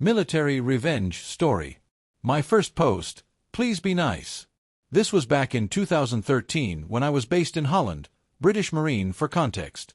Military Revenge Story. My first post, please be nice. This was back in 2013 when I was based in Holland, British Marine for context.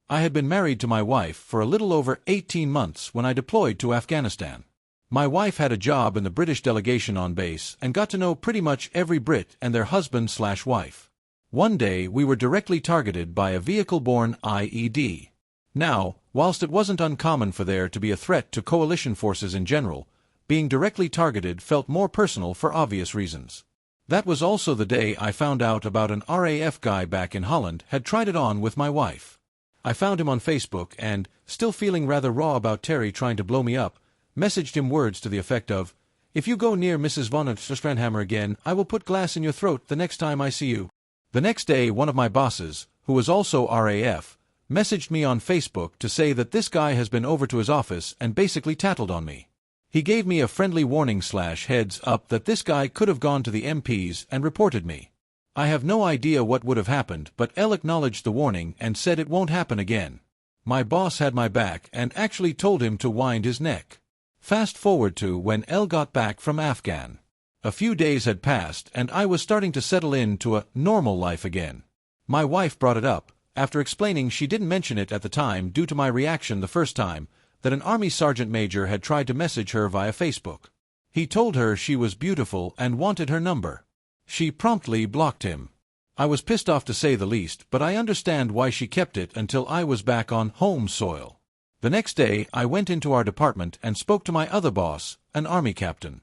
I had been married to my wife for a little over 18 months when I deployed to Afghanistan. My wife had a job in the British delegation on base and got to know pretty much every Brit and their husband/wife. One day we were directly targeted by a vehicle-borne IED. Now, whilst it wasn't uncommon for there to be a threat to coalition forces in general, being directly targeted felt more personal for obvious reasons. That was also the day I found out about an RAF guy back in Holland had tried it on with my wife. I found him on Facebook and, still feeling rather raw about Terry trying to blow me up, messaged him words to the effect of, "If you go near Mrs. von Strandhammer again, I will put glass in your throat the next time I see you." The next day one of my bosses, who was also RAF, messaged me on Facebook to say that this guy has been over to his office and basically tattled on me. He gave me a friendly warning/heads up that this guy could have gone to the MPs and reported me. I have no idea what would have happened, but L acknowledged the warning and said it won't happen again. My boss had my back and actually told him to wind his neck. Fast forward to when L got back from Afghan. A few days had passed and I was starting to settle into a normal life again. My wife brought it up, after explaining she didn't mention it at the time due to my reaction the first time, that an Army sergeant major had tried to message her via Facebook. He told her she was beautiful and wanted her number. She promptly blocked him. I was pissed off to say the least, but I understand why she kept it until I was back on home soil. The next day I went into our department and spoke to my other boss, an Army captain.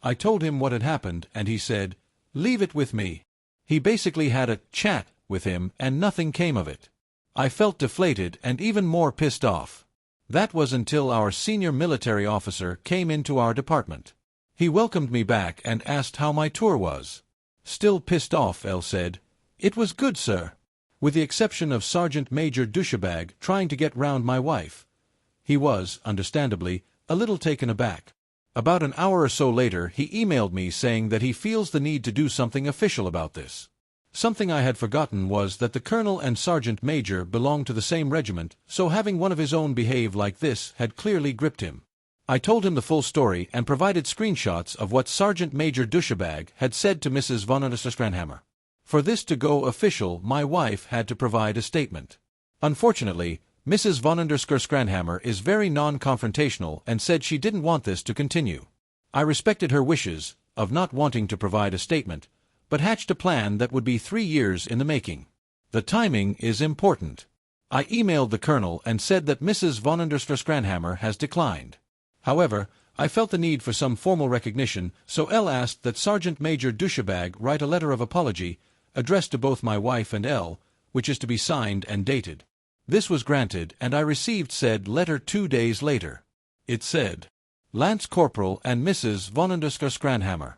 I told him what had happened and he said, "Leave it with me." He basically had a chat with him and nothing came of it. I felt deflated and even more pissed off. That was until our senior military officer came into our department. He welcomed me back and asked how my tour was. Still pissed off, L said, "It was good, sir. With the exception of Sergeant Major Douchebag trying to get round my wife." He was, understandably, a little taken aback. About an hour or so later he emailed me saying that he feels the need to do something official about this. Something I had forgotten was that the colonel and sergeant major belonged to the same regiment, so having one of his own behave like this had clearly gripped him. I told him the full story and provided screenshots of what Sergeant Major Douchebag had said to Mrs. von Strandhammer. For this to go official, my wife had to provide a statement. Unfortunately, Mrs. von Strandhammer is very non-confrontational and said she didn't want this to continue. I respected her wishes, of not wanting to provide a statement, but hatched a plan that would be 3 years in the making. The timing is important. I emailed the colonel and said that Mrs. von Strandhammer has declined. However, I felt the need for some formal recognition, so L asked that Sergeant Major Douchebag write a letter of apology, addressed to both my wife and L, which is to be signed and dated. This was granted and I received said letter 2 days later. It said, "Lance Corporal and Mrs. von Strandhammer.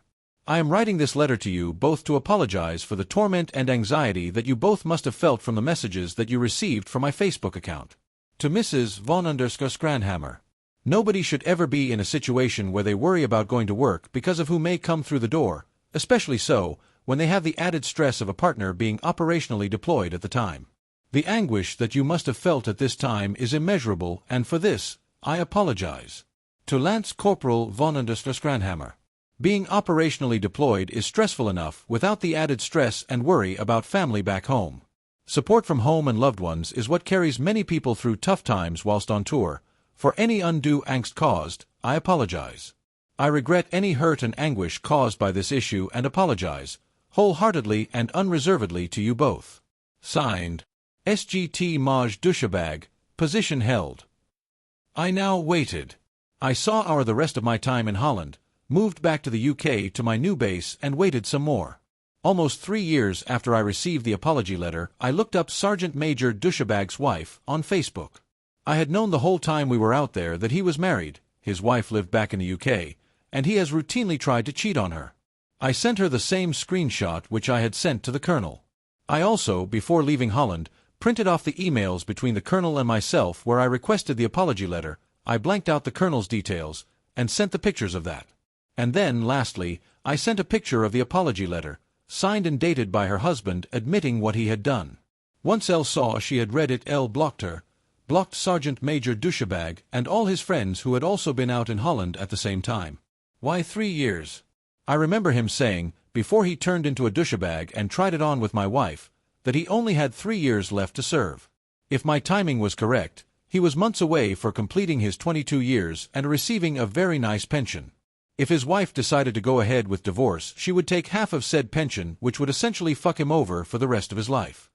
I am writing this letter to you both to apologize for the torment and anxiety that you both must have felt from the messages that you received from my Facebook account. To Mrs. von Strandhammer. Nobody should ever be in a situation where they worry about going to work because of who may come through the door, especially so when they have the added stress of a partner being operationally deployed at the time. The anguish that you must have felt at this time is immeasurable, and for this, I apologize. To Lance Corporal von Strandhammer. Being operationally deployed is stressful enough without the added stress and worry about family back home. Support from home and loved ones is what carries many people through tough times whilst on tour. For any undue angst caused, I apologize. I regret any hurt and anguish caused by this issue and apologize, wholeheartedly and unreservedly to you both. Signed, SGT Maj Douchebag, position held." I now waited. I saw the rest of my time in Holland, moved back to the UK to my new base and waited some more. Almost 3 years after I received the apology letter, I looked up Sergeant Major Douchebag's wife on Facebook. I had known the whole time we were out there that he was married, his wife lived back in the UK, and he has routinely tried to cheat on her. I sent her the same screenshot which I had sent to the colonel. I also, before leaving Holland, printed off the emails between the colonel and myself where I requested the apology letter. I blanked out the colonel's details and sent the pictures of that. And then, lastly, I sent a picture of the apology letter, signed and dated by her husband, admitting what he had done. Once L saw she had read it, L blocked her, blocked Sergeant Major Douchebag and all his friends who had also been out in Holland at the same time. Why 3 years? I remember him saying, before he turned into a douchebag and tried it on with my wife, that he only had 3 years left to serve. If my timing was correct, he was months away for completing his 22 years and receiving a very nice pension. If his wife decided to go ahead with divorce, she would take half of said pension, which would essentially fuck him over for the rest of his life.